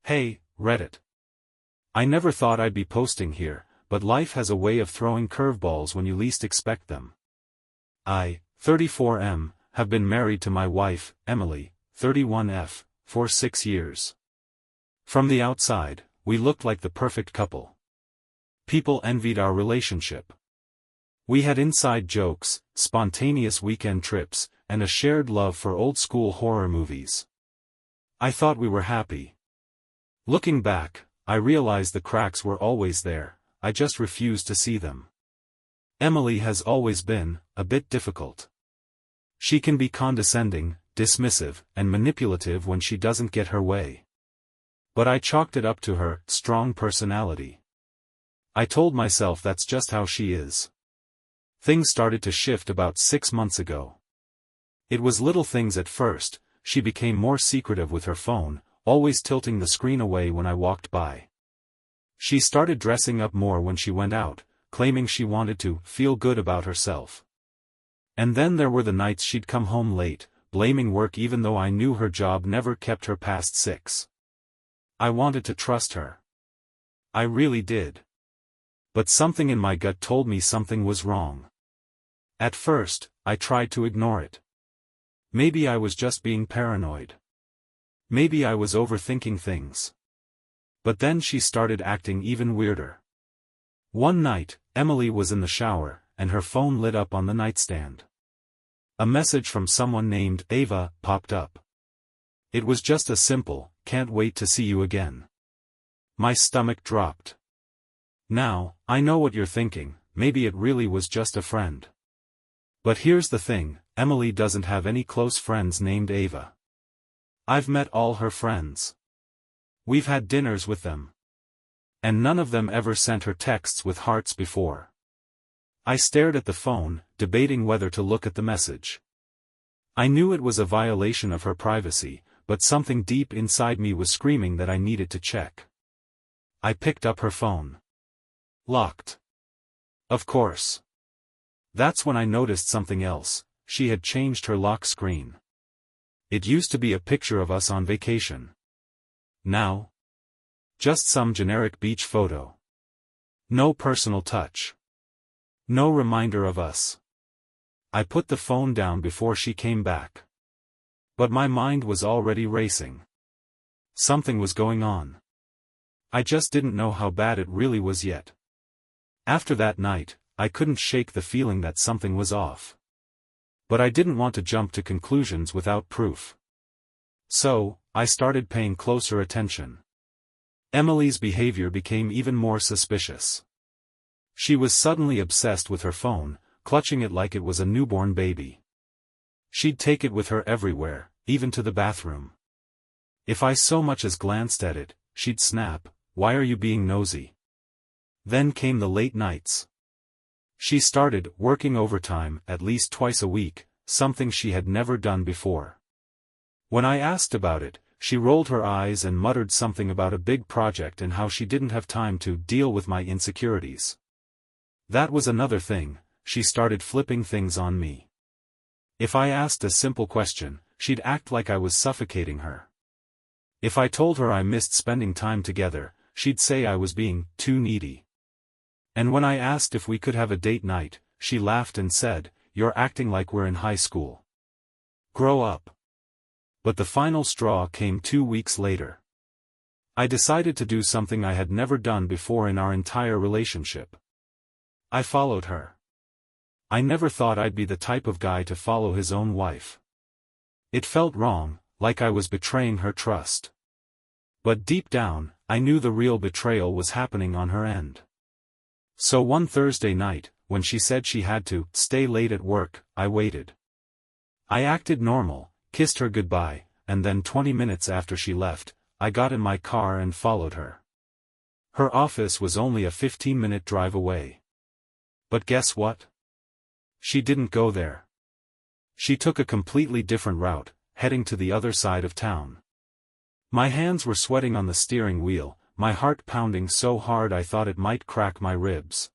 Hey, Reddit. I never thought I'd be posting here, but life has a way of throwing curveballs when you least expect them. I, 34M, have been married to my wife, Emily, 31F, for 6 years. From the outside, we looked like the perfect couple. People envied our relationship. We had inside jokes, spontaneous weekend trips, and a shared love for old-school horror movies. I thought we were happy. Looking back, I realized the cracks were always there, I just refused to see them. Emily has always been a bit difficult. She can be condescending, dismissive, and manipulative when she doesn't get her way. But I chalked it up to her strong personality. I told myself that's just how she is. Things started to shift about 6 months ago. It was little things at first. She became more secretive with her phone, always tilting the screen away when I walked by. She started dressing up more when she went out, claiming she wanted to feel good about herself. And then there were the nights she'd come home late, blaming work even though I knew her job never kept her past 6. I wanted to trust her. I really did. But something in my gut told me something was wrong. At first, I tried to ignore it. Maybe I was just being paranoid. Maybe I was overthinking things. But then she started acting even weirder. One night, Emily was in the shower, and her phone lit up on the nightstand. A message from someone named Ava popped up. It was just a simple, "Can't wait to see you again." My stomach dropped. Now, I know what you're thinking, maybe it really was just a friend. But here's the thing, Emily doesn't have any close friends named Ava. I've met all her friends. We've had dinners with them. And none of them ever sent her texts with hearts before. I stared at the phone, debating whether to look at the message. I knew it was a violation of her privacy, but something deep inside me was screaming that I needed to check. I picked up her phone. Locked. Of course. That's when I noticed something else. She had changed her lock screen. It used to be a picture of us on vacation. Now? Just some generic beach photo. No personal touch. No reminder of us. I put the phone down before she came back. But my mind was already racing. Something was going on. I just didn't know how bad it really was yet. After that night, I couldn't shake the feeling that something was off. But I didn't want to jump to conclusions without proof. So, I started paying closer attention. Emily's behavior became even more suspicious. She was suddenly obsessed with her phone, clutching it like it was a newborn baby. She'd take it with her everywhere, even to the bathroom. If I so much as glanced at it, she'd snap, "Why are you being nosy?" Then came the late nights. She started working overtime at least twice a week, something she had never done before. When I asked about it, she rolled her eyes and muttered something about a big project and how she didn't have time to deal with my insecurities. That was another thing, she started flipping things on me. If I asked a simple question, she'd act like I was suffocating her. If I told her I missed spending time together, she'd say I was being too needy. And when I asked if we could have a date night, she laughed and said, "You're acting like we're in high school. Grow up." But the final straw came 2 weeks later. I decided to do something I had never done before in our entire relationship. I followed her. I never thought I'd be the type of guy to follow his own wife. It felt wrong, like I was betraying her trust. But deep down, I knew the real betrayal was happening on her end. So one Thursday night, when she said she had to stay late at work, I waited. I acted normal, kissed her goodbye, and then 20 minutes after she left, I got in my car and followed her. Her office was only a 15-minute drive away. But guess what? She didn't go there. She took a completely different route, heading to the other side of town. My hands were sweating on the steering wheel, my heart pounding so hard I thought it might crack my ribs.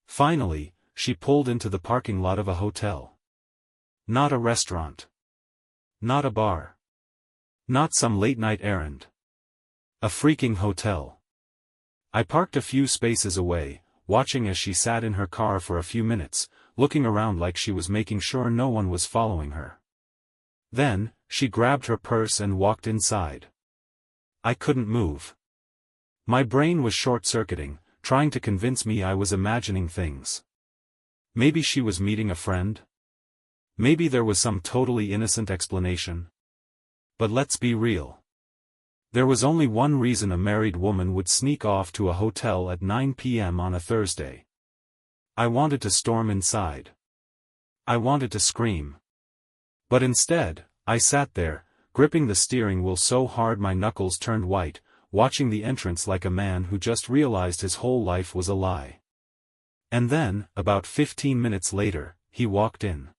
Finally, she pulled into the parking lot of a hotel. Not a restaurant. Not a bar. Not some late-night errand. A freaking hotel. I parked a few spaces away, watching as she sat in her car for a few minutes, looking around like she was making sure no one was following her. Then, she grabbed her purse and walked inside. I couldn't move. My brain was short-circuiting, trying to convince me I was imagining things. Maybe she was meeting a friend? Maybe there was some totally innocent explanation. But let's be real. There was only one reason a married woman would sneak off to a hotel at 9 p.m. on a Thursday. I wanted to storm inside. I wanted to scream. But instead, I sat there, gripping the steering wheel so hard my knuckles turned white, watching the entrance like a man who just realized his whole life was a lie. And then, about 15 minutes later, he walked in.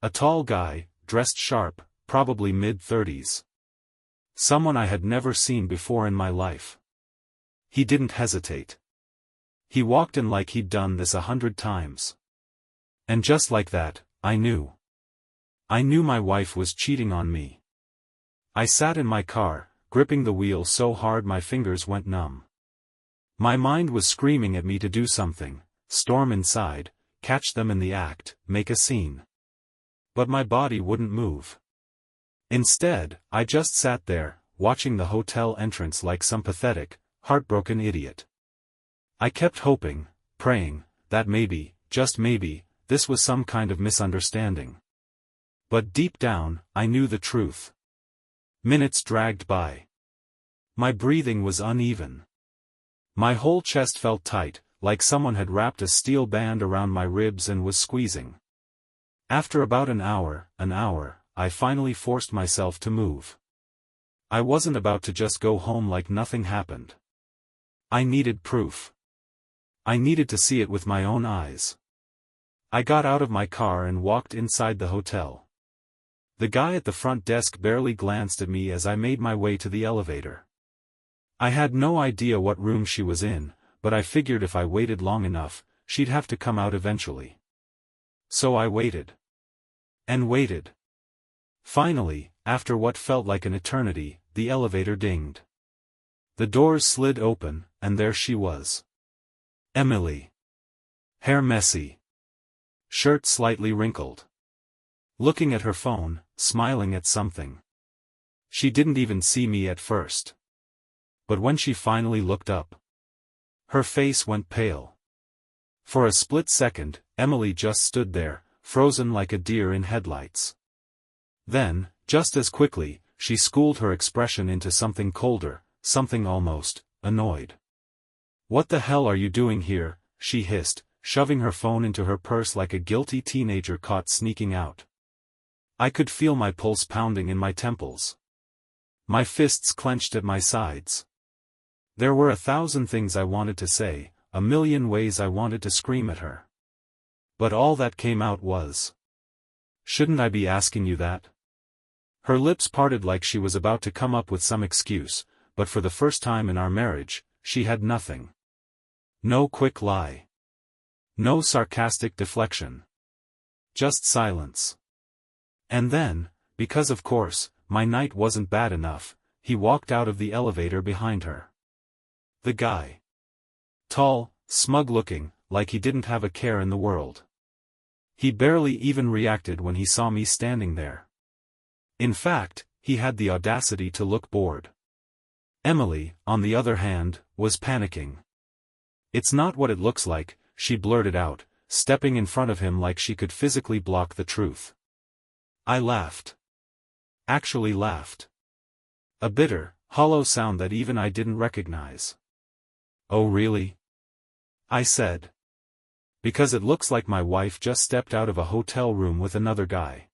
A tall guy, dressed sharp, probably mid-30s. Someone I had never seen before in my life. He didn't hesitate. He walked in like he'd done this 100 times. And just like that, I knew. I knew my wife was cheating on me. I sat in my car, gripping the wheel so hard my fingers went numb. My mind was screaming at me to do something, storm inside, catch them in the act, make a scene. But my body wouldn't move. Instead, I just sat there, watching the hotel entrance like some pathetic, heartbroken idiot. I kept hoping, praying, that maybe, just maybe, this was some kind of misunderstanding. But deep down, I knew the truth. Minutes dragged by. My breathing was uneven. My whole chest felt tight, like someone had wrapped a steel band around my ribs and was squeezing. After about an hour, I finally forced myself to move. I wasn't about to just go home like nothing happened. I needed proof. I needed to see it with my own eyes. I got out of my car and walked inside the hotel. The guy at the front desk barely glanced at me as I made my way to the elevator. I had no idea what room she was in, but I figured if I waited long enough, she'd have to come out eventually. So I waited. And waited. Finally, after what felt like an eternity, the elevator dinged. The doors slid open, and there she was. Emily. Hair messy. Shirt slightly wrinkled. Looking at her phone, smiling at something. She didn't even see me at first. But when she finally looked up, her face went pale. For a split second, Emily just stood there, frozen like a deer in headlights. Then, just as quickly, she schooled her expression into something colder, something almost annoyed. "What the hell are you doing here?" she hissed, shoving her phone into her purse like a guilty teenager caught sneaking out. I could feel my pulse pounding in my temples. My fists clenched at my sides. There were 1,000 things I wanted to say, a million ways I wanted to scream at her. But all that came out was, "Shouldn't I be asking you that?" Her lips parted like she was about to come up with some excuse, but for the first time in our marriage, she had nothing. No quick lie. No sarcastic deflection. Just silence. And then, because of course, my night wasn't bad enough, he walked out of the elevator behind her. The guy. Tall, smug-looking, like he didn't have a care in the world. He barely even reacted when he saw me standing there. In fact, he had the audacity to look bored. Emily, on the other hand, was panicking. "It's not what it looks like," she blurted out, stepping in front of him like she could physically block the truth. I laughed. Actually laughed. A bitter, hollow sound that even I didn't recognize. "Oh really?" I said. "Because it looks like my wife just stepped out of a hotel room with another guy."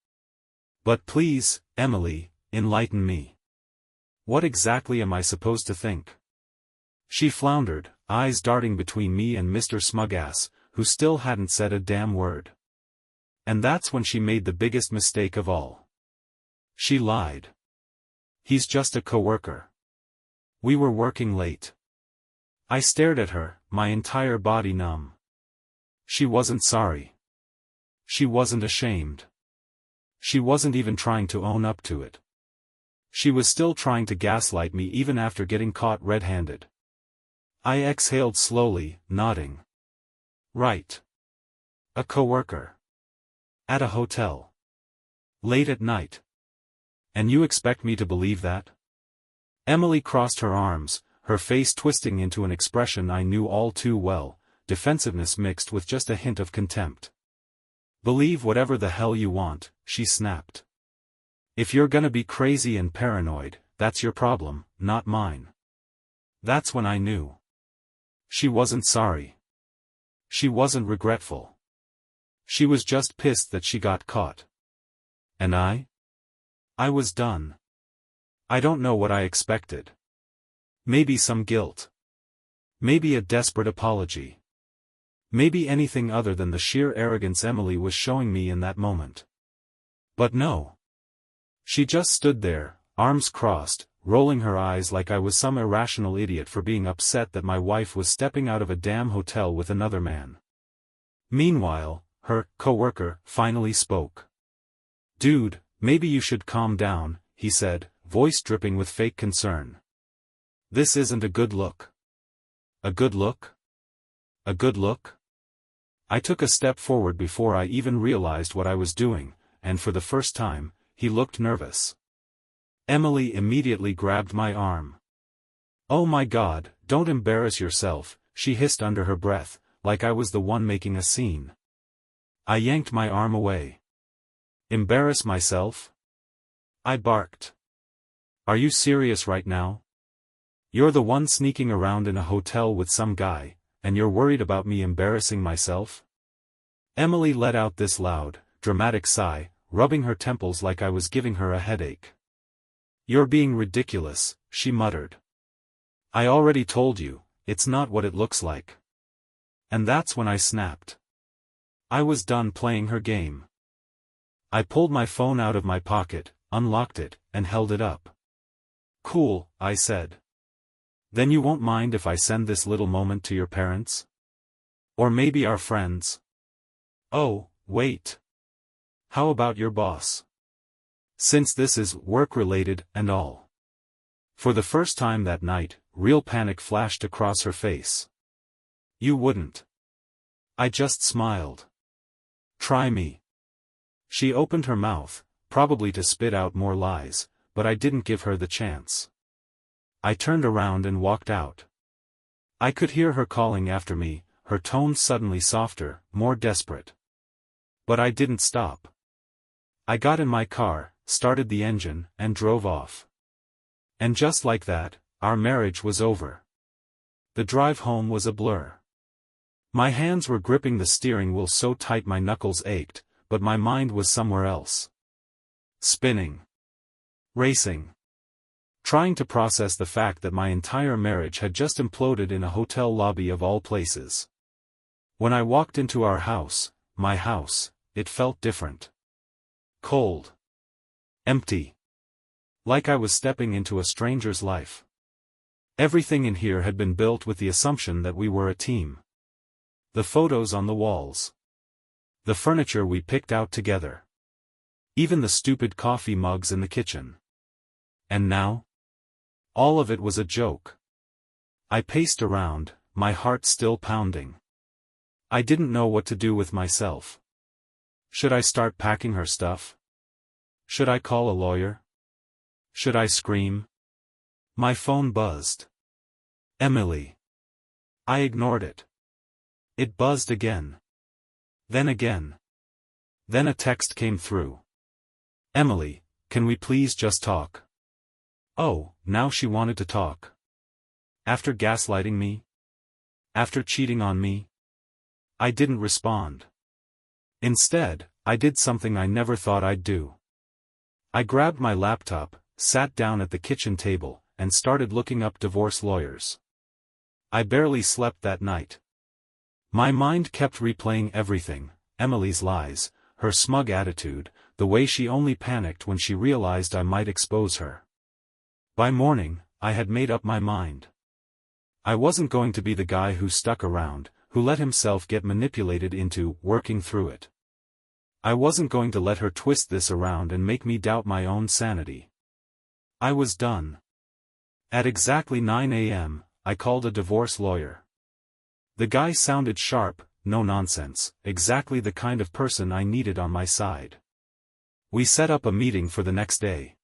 "But please, Emily, enlighten me. What exactly am I supposed to think?" She floundered, eyes darting between me and Mr. Smugass, who still hadn't said a damn word. And that's when she made the biggest mistake of all. She lied. "He's just a coworker. We were working late." I stared at her, my entire body numb. She wasn't sorry. She wasn't ashamed. She wasn't even trying to own up to it. She was still trying to gaslight me even after getting caught red-handed. I exhaled slowly, nodding. Right. A coworker. At a hotel. Late at night. And you expect me to believe that? Emily crossed her arms, her face twisting into an expression I knew all too well, defensiveness mixed with just a hint of contempt. Believe whatever the hell you want, she snapped. If you're gonna be crazy and paranoid, that's your problem, not mine. That's when I knew. She wasn't sorry. She wasn't regretful. She was just pissed that she got caught. And I was done. I don't know what I expected. Maybe some guilt. Maybe a desperate apology. Maybe anything other than the sheer arrogance Emily was showing me in that moment. But no. She just stood there, arms crossed, rolling her eyes like I was some irrational idiot for being upset that my wife was stepping out of a damn hotel with another man. Meanwhile, her coworker finally spoke. Dude, maybe you should calm down, he said, voice dripping with fake concern. This isn't a good look. A good look? A good look? I took a step forward before I even realized what I was doing, and for the first time, he looked nervous. Emily immediately grabbed my arm. Oh my God, don't embarrass yourself, she hissed under her breath, like I was the one making a scene. I yanked my arm away. Embarrass myself? I barked. Are you serious right now? You're the one sneaking around in a hotel with some guy, and you're worried about me embarrassing myself? Emily let out this loud, dramatic sigh, rubbing her temples like I was giving her a headache. You're being ridiculous, she muttered. I already told you, it's not what it looks like. And that's when I snapped. I was done playing her game. I pulled my phone out of my pocket, unlocked it, and held it up. Cool, I said. Then you won't mind if I send this little moment to your parents? Or maybe our friends? Oh, wait. How about your boss? Since this is work-related and all. For the first time that night, real panic flashed across her face. You wouldn't. I just smiled. Try me. She opened her mouth, probably to spit out more lies, but I didn't give her the chance. I turned around and walked out. I could hear her calling after me, her tone suddenly softer, more desperate. But I didn't stop. I got in my car, started the engine, and drove off. And just like that, our marriage was over. The drive home was a blur. My hands were gripping the steering wheel so tight my knuckles ached, but my mind was somewhere else. Spinning. Racing. Trying to process the fact that my entire marriage had just imploded in a hotel lobby of all places. When I walked into our house, my house, it felt different. Cold. Empty. Like I was stepping into a stranger's life. Everything in here had been built with the assumption that we were a team. The photos on the walls. The furniture we picked out together. Even the stupid coffee mugs in the kitchen. And now? All of it was a joke. I paced around, my heart still pounding. I didn't know what to do with myself. Should I start packing her stuff? Should I call a lawyer? Should I scream? My phone buzzed. Emily. I ignored it. It buzzed again. Then again. Then a text came through. Emily, can we please just talk? Oh, now she wanted to talk. After gaslighting me? After cheating on me? I didn't respond. Instead, I did something I never thought I'd do. I grabbed my laptop, sat down at the kitchen table, and started looking up divorce lawyers. I barely slept that night. My mind kept replaying everything, Emily's lies, her smug attitude, the way she only panicked when she realized I might expose her. By morning, I had made up my mind. I wasn't going to be the guy who stuck around, who let himself get manipulated into working through it. I wasn't going to let her twist this around and make me doubt my own sanity. I was done. At exactly 9 a.m., I called a divorce lawyer. The guy sounded sharp, no nonsense, exactly the kind of person I needed on my side. We set up a meeting for the next day.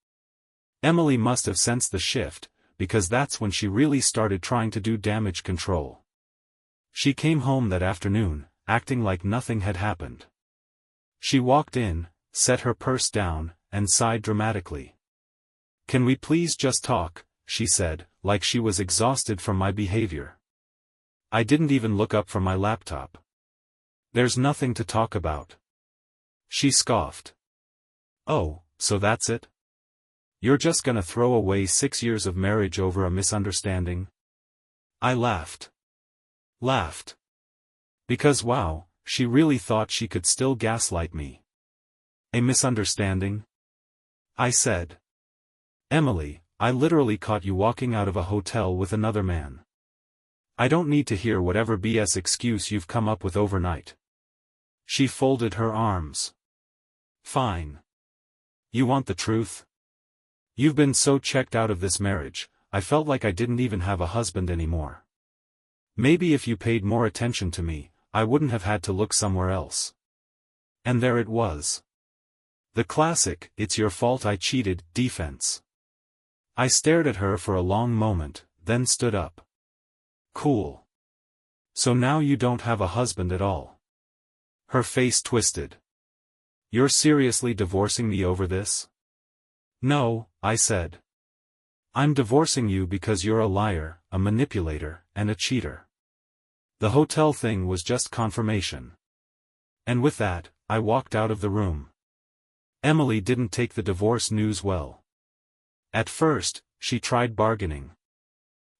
Emily must have sensed the shift, because that's when she really started trying to do damage control. She came home that afternoon, acting like nothing had happened. She walked in, set her purse down, and sighed dramatically. "Can we please just talk?" she said, like she was exhausted from my behavior. I didn't even look up from my laptop. "There's nothing to talk about." She scoffed. "Oh, so that's it? You're just gonna throw away 6 years of marriage over a misunderstanding?" I laughed. Because wow, she really thought she could still gaslight me. "A misunderstanding?" I said. "Emily, I literally caught you walking out of a hotel with another man. I don't need to hear whatever BS excuse you've come up with overnight." She folded her arms. "Fine. You want the truth? You've been so checked out of this marriage, I felt like I didn't even have a husband anymore. Maybe if you paid more attention to me, I wouldn't have had to look somewhere else." And there it was. The classic, "it's your fault I cheated," defense. I stared at her for a long moment, then stood up. "Cool. So now you don't have a husband at all?" Her face twisted. "You're seriously divorcing me over this?" "No," I said. "I'm divorcing you because you're a liar, a manipulator, and a cheater. The hotel thing was just confirmation." And with that, I walked out of the room. Emily didn't take the divorce news well. At first, she tried bargaining.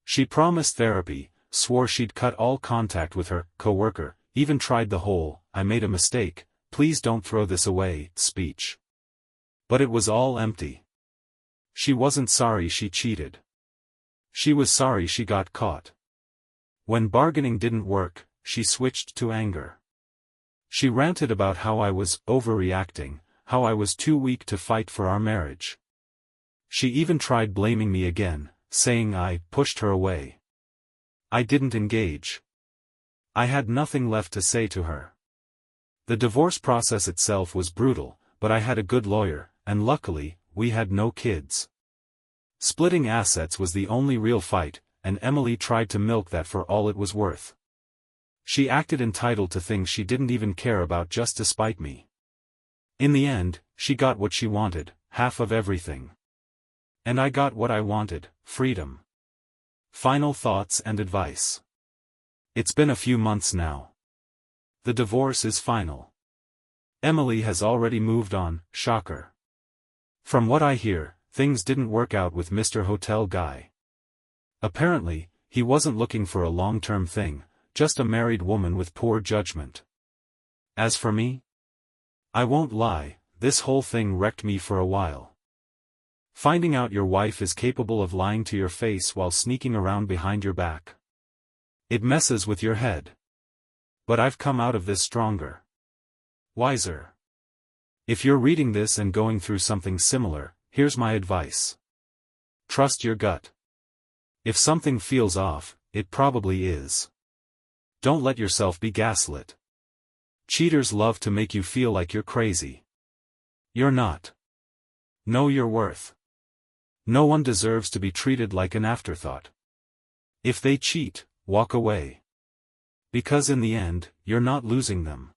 She promised therapy, swore she'd cut all contact with her coworker, even tried the whole "I made a mistake, please don't throw this away" speech. But it was all empty. She wasn't sorry she cheated. She was sorry she got caught. When bargaining didn't work, she switched to anger. She ranted about how I was overreacting, how I was too weak to fight for our marriage. She even tried blaming me again, saying I pushed her away. I didn't engage. I had nothing left to say to her. The divorce process itself was brutal, but I had a good lawyer, and luckily, we had no kids. Splitting assets was the only real fight, and Emily tried to milk that for all it was worth. She acted entitled to things she didn't even care about just to spite me. In the end, she got what she wanted, half of everything. And I got what I wanted, freedom. Final thoughts and advice. It's been a few months now. The divorce is final. Emily has already moved on, shocker. From what I hear, things didn't work out with Mr. Hotel Guy. Apparently, he wasn't looking for a long-term thing, just a married woman with poor judgment. As for me, I won't lie, this whole thing wrecked me for a while. Finding out your wife is capable of lying to your face while sneaking around behind your back. It messes with your head. But I've come out of this stronger. Wiser. If you're reading this and going through something similar, here's my advice. Trust your gut. If something feels off, it probably is. Don't let yourself be gaslit. Cheaters love to make you feel like you're crazy. You're not. Know your worth. No one deserves to be treated like an afterthought. If they cheat, walk away. Because in the end, you're not losing them.